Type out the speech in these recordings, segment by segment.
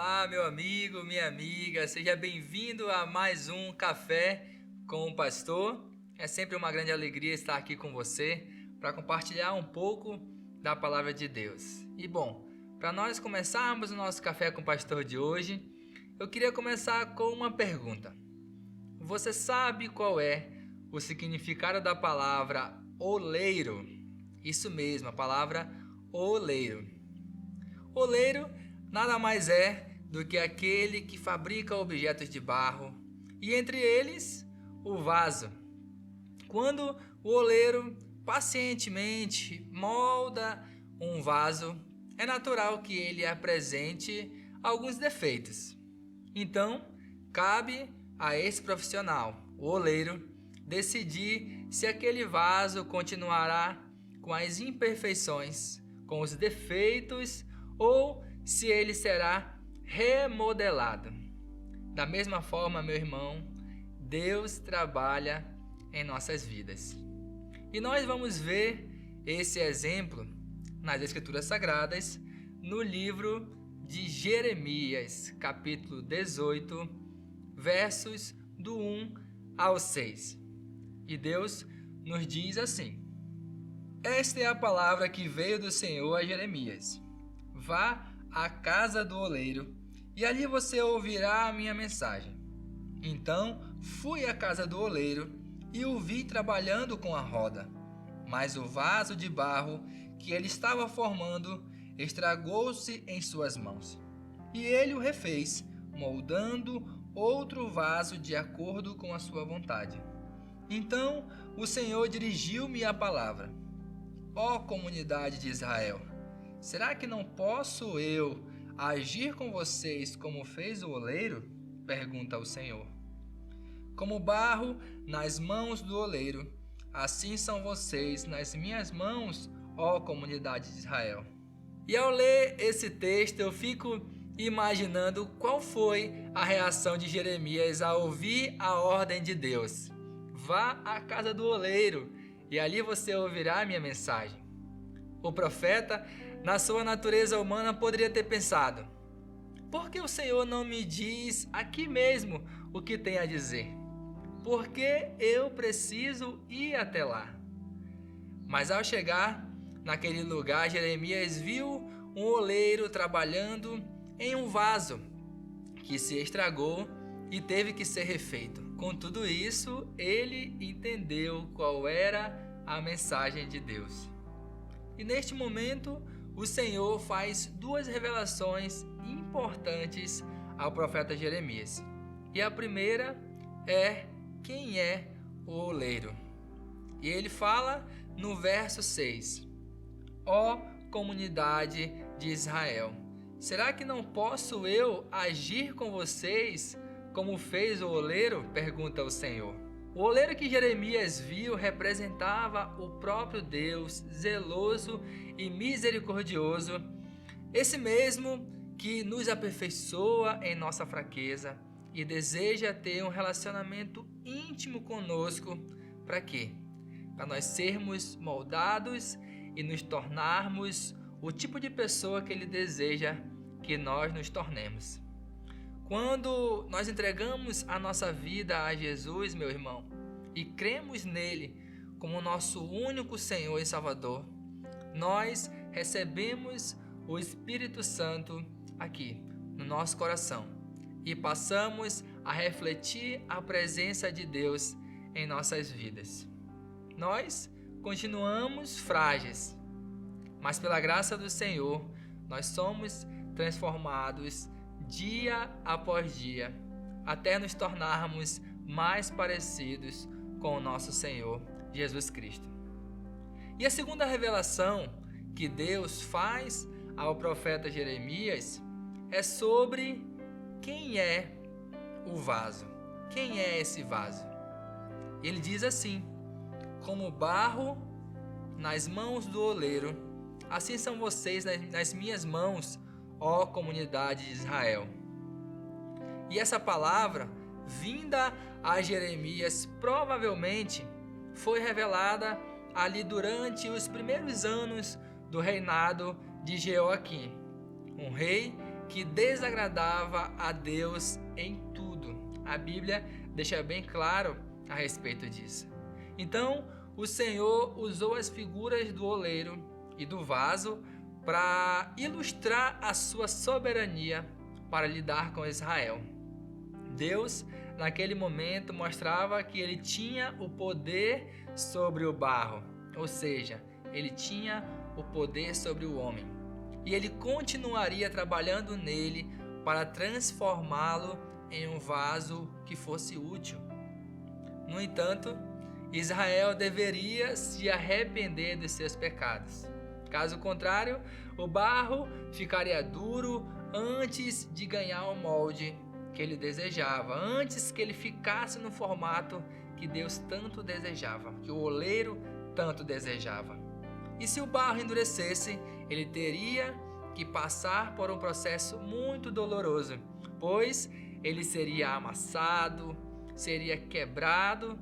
Olá, meu amigo, minha amiga, seja bem-vindo a mais um Café com o Pastor. É sempre uma grande alegria estar aqui com você para compartilhar um pouco da palavra de Deus. E bom, para nós começarmos o nosso Café com o Pastor de hoje, eu queria começar com uma pergunta. Você sabe qual é o significado da palavra oleiro? Isso mesmo, a palavra oleiro. Oleiro nada mais é do que aquele que fabrica objetos de barro, e entre eles o vaso. Quando o oleiro pacientemente molda um vaso, é natural que ele apresente alguns defeitos. Então, cabe a esse profissional, o oleiro, decidir se aquele vaso continuará com as imperfeições, com os defeitos, ou se ele será remodelado. Da mesma forma, meu irmão, Deus trabalha em nossas vidas. E nós vamos ver esse exemplo nas Escrituras Sagradas, no livro de Jeremias, capítulo 18, versos do 1 ao 6. E Deus nos diz assim: Esta é a palavra que veio do Senhor a Jeremias. Vá à casa do oleiro, e ali você ouvirá a minha mensagem. Então fui à casa do oleiro e o vi trabalhando com a roda. Mas o vaso de barro que ele estava formando estragou-se em suas mãos. E ele o refez, moldando outro vaso de acordo com a sua vontade. Então o Senhor dirigiu-me a palavra: Ó comunidade de Israel, será que não posso eu agir com vocês como fez o oleiro? Pergunta o Senhor. Como barro nas mãos do oleiro, assim são vocês nas minhas mãos, ó comunidade de Israel. E ao ler esse texto, eu fico imaginando qual foi a reação de Jeremias ao ouvir a ordem de Deus. Vá à casa do oleiro, e ali você ouvirá a minha mensagem. O profeta, na sua natureza humana, poderia ter pensado: por que o Senhor não me diz aqui mesmo o que tem a dizer? Por que eu preciso ir até lá? Mas ao chegar naquele lugar, Jeremias viu um oleiro trabalhando em um vaso que se estragou e teve que ser refeito. Com tudo isso, ele entendeu qual era a mensagem de Deus. E neste momento, o Senhor faz duas revelações importantes ao profeta Jeremias. E a primeira é quem é o oleiro. E ele fala no verso 6: Ó comunidade de Israel, será que não posso eu agir com vocês como fez o oleiro? Pergunta o Senhor. O oleiro que Jeremias viu representava o próprio Deus, zeloso e misericordioso, esse mesmo que nos aperfeiçoa em nossa fraqueza e deseja ter um relacionamento íntimo conosco. Para quê? Para nós sermos moldados e nos tornarmos o tipo de pessoa que Ele deseja que nós nos tornemos. Quando nós entregamos a nossa vida a Jesus, meu irmão, e cremos nele como nosso único Senhor e Salvador, nós recebemos o Espírito Santo aqui no nosso coração e passamos a refletir a presença de Deus em nossas vidas. Nós continuamos frágeis, mas pela graça do Senhor, nós somos transformados dia após dia, até nos tornarmos mais parecidos com o nosso Senhor Jesus Cristo. E a segunda revelação que Deus faz ao profeta Jeremias é sobre quem é o vaso. Quem é esse vaso? Ele diz assim: como barro nas mãos do oleiro, assim são vocês nas minhas mãos, ó comunidade de Israel. E essa palavra, vinda a Jeremias, provavelmente foi revelada ali durante os primeiros anos do reinado de Jeoaquim, um rei que desagradava a Deus em tudo. A Bíblia deixa bem claro a respeito disso. Então, o Senhor usou as figuras do oleiro e do vaso para ilustrar a sua soberania para lidar com Israel. Deus, naquele momento, mostrava que ele tinha o poder sobre o barro, ou seja, ele tinha o poder sobre o homem. E ele continuaria trabalhando nele para transformá-lo em um vaso que fosse útil. No entanto, Israel deveria se arrepender dos seus pecados. Caso contrário, o barro ficaria duro antes de ganhar o molde que ele desejava, antes que ele ficasse no formato que Deus tanto desejava, que o oleiro tanto desejava. E se o barro endurecesse, ele teria que passar por um processo muito doloroso, pois ele seria amassado, seria quebrado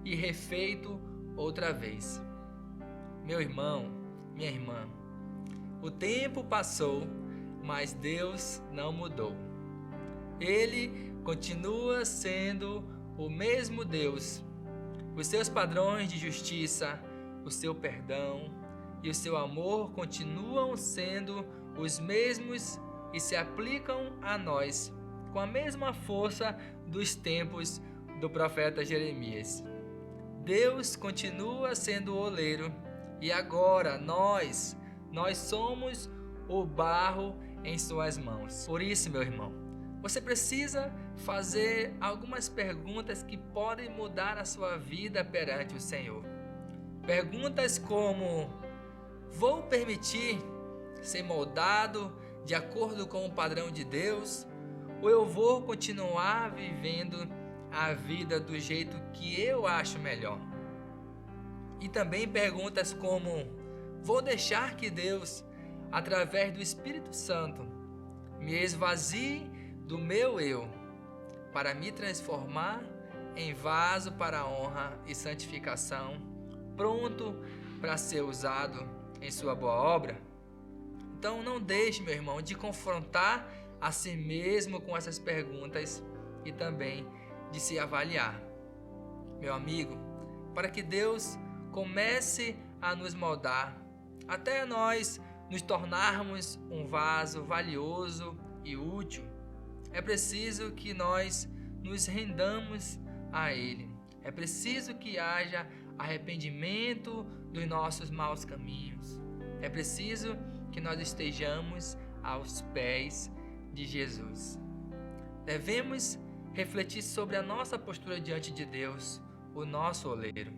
e refeito outra vez. Meu irmão, minha irmã, o tempo passou, mas Deus não mudou. Ele continua sendo o mesmo Deus. Os seus padrões de justiça, o seu perdão e o seu amor continuam sendo os mesmos e se aplicam a nós com a mesma força dos tempos do profeta Jeremias. Deus continua sendo o oleiro e agora nós somos o barro em suas mãos. Por isso, meu irmão, você precisa fazer algumas perguntas que podem mudar a sua vida perante o Senhor. Perguntas como: vou permitir ser moldado de acordo com o padrão de Deus? Ou eu vou continuar vivendo a vida do jeito que eu acho melhor? E também perguntas como: vou deixar que Deus, através do Espírito Santo, me esvazie do meu eu, para me transformar em vaso para a honra e santificação, pronto para ser usado em sua boa obra? Então não deixe, meu irmão, de confrontar a si mesmo com essas perguntas e também de se avaliar. Meu amigo, para que Deus comece a nos moldar, até nós nos tornarmos um vaso valioso e útil, é preciso que nós nos rendamos a Ele. É preciso que haja arrependimento dos nossos maus caminhos. É preciso que nós estejamos aos pés de Jesus. Devemos refletir sobre a nossa postura diante de Deus, o nosso oleiro.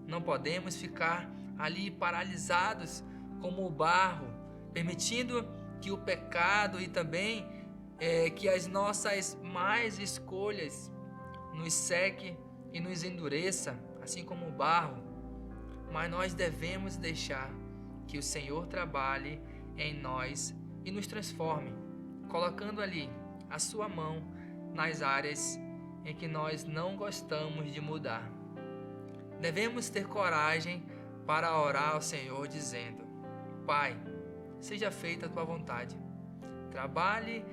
Não podemos ficar ali paralisados como o barro, permitindo que o pecado e também que as nossas más escolhas nos seque e nos endureça, assim como o barro. Mas nós devemos deixar que o Senhor trabalhe em nós e nos transforme, colocando ali a sua mão nas áreas em que nós não gostamos de mudar. Devemos ter coragem para orar ao Senhor dizendo: Pai, seja feita a tua vontade. Trabalhe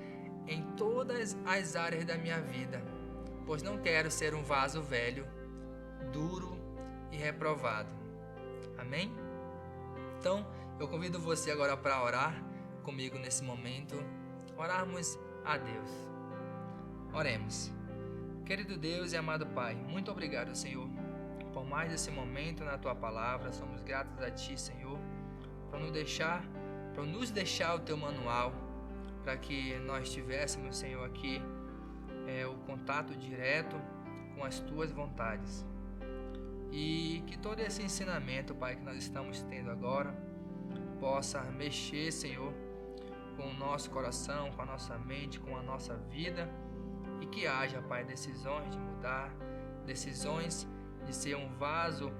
em todas as áreas da minha vida, pois não quero ser um vaso velho, duro e reprovado. Amém? Então, eu convido você agora para orar comigo nesse momento, orarmos a Deus. Oremos. Querido Deus e amado Pai, muito obrigado, Senhor, por mais esse momento na Tua Palavra. Somos gratos a Ti, Senhor, por nos deixar o Teu manual, para que nós tivéssemos, Senhor, aqui o contato direto com as Tuas vontades. E que todo esse ensinamento, Pai, que nós estamos tendo agora, possa mexer, Senhor, com o nosso coração, com a nossa mente, com a nossa vida, e que haja, Pai, decisões de mudar, decisões de ser um vaso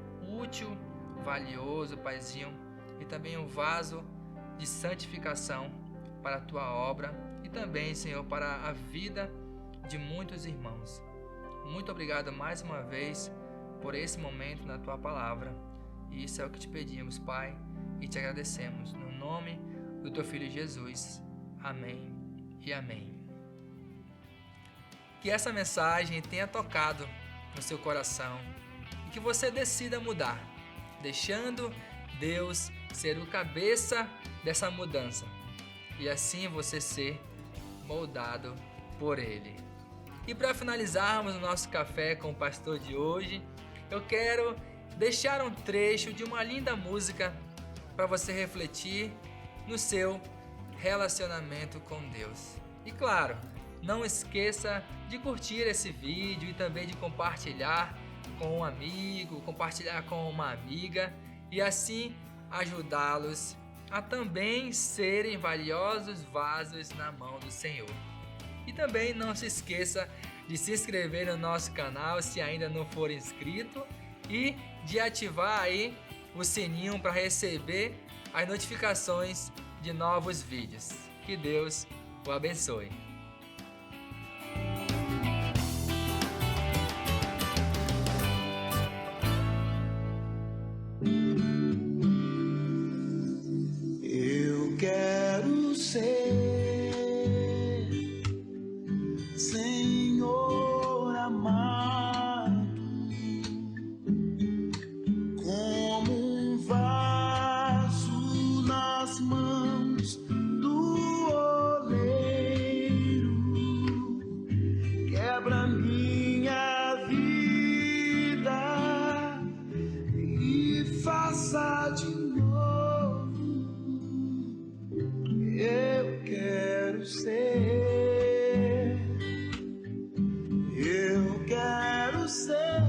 útil, valioso, Paizinho, e também um vaso de santificação para a Tua obra e também, Senhor, para a vida de muitos irmãos. Muito obrigado mais uma vez por esse momento na Tua Palavra. E isso é o que te pedimos, Pai, e te agradecemos. No nome do Teu Filho Jesus. Amém e amém. Que essa mensagem tenha tocado no seu coração e que você decida mudar, deixando Deus ser o cabeça dessa mudança e assim você ser moldado por Ele. E para finalizarmos o nosso café com o pastor de hoje, eu quero deixar um trecho de uma linda música para você refletir no seu relacionamento com Deus. E claro, não esqueça de curtir esse vídeo e também de compartilhar com um amigo, compartilhar com uma amiga e assim ajudá-los a também serem valiosos vasos na mão do Senhor. E também não se esqueça de se inscrever no nosso canal se ainda não for inscrito e de ativar aí o sininho para receber as notificações de novos vídeos. Que Deus o abençoe. Eu quero ser, Senhor amado, como um vaso nas mãos do oleiro. Quebra minha vida e faça de novo. Eu quero ser, eu quero ser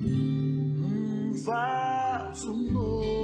um vaso novo.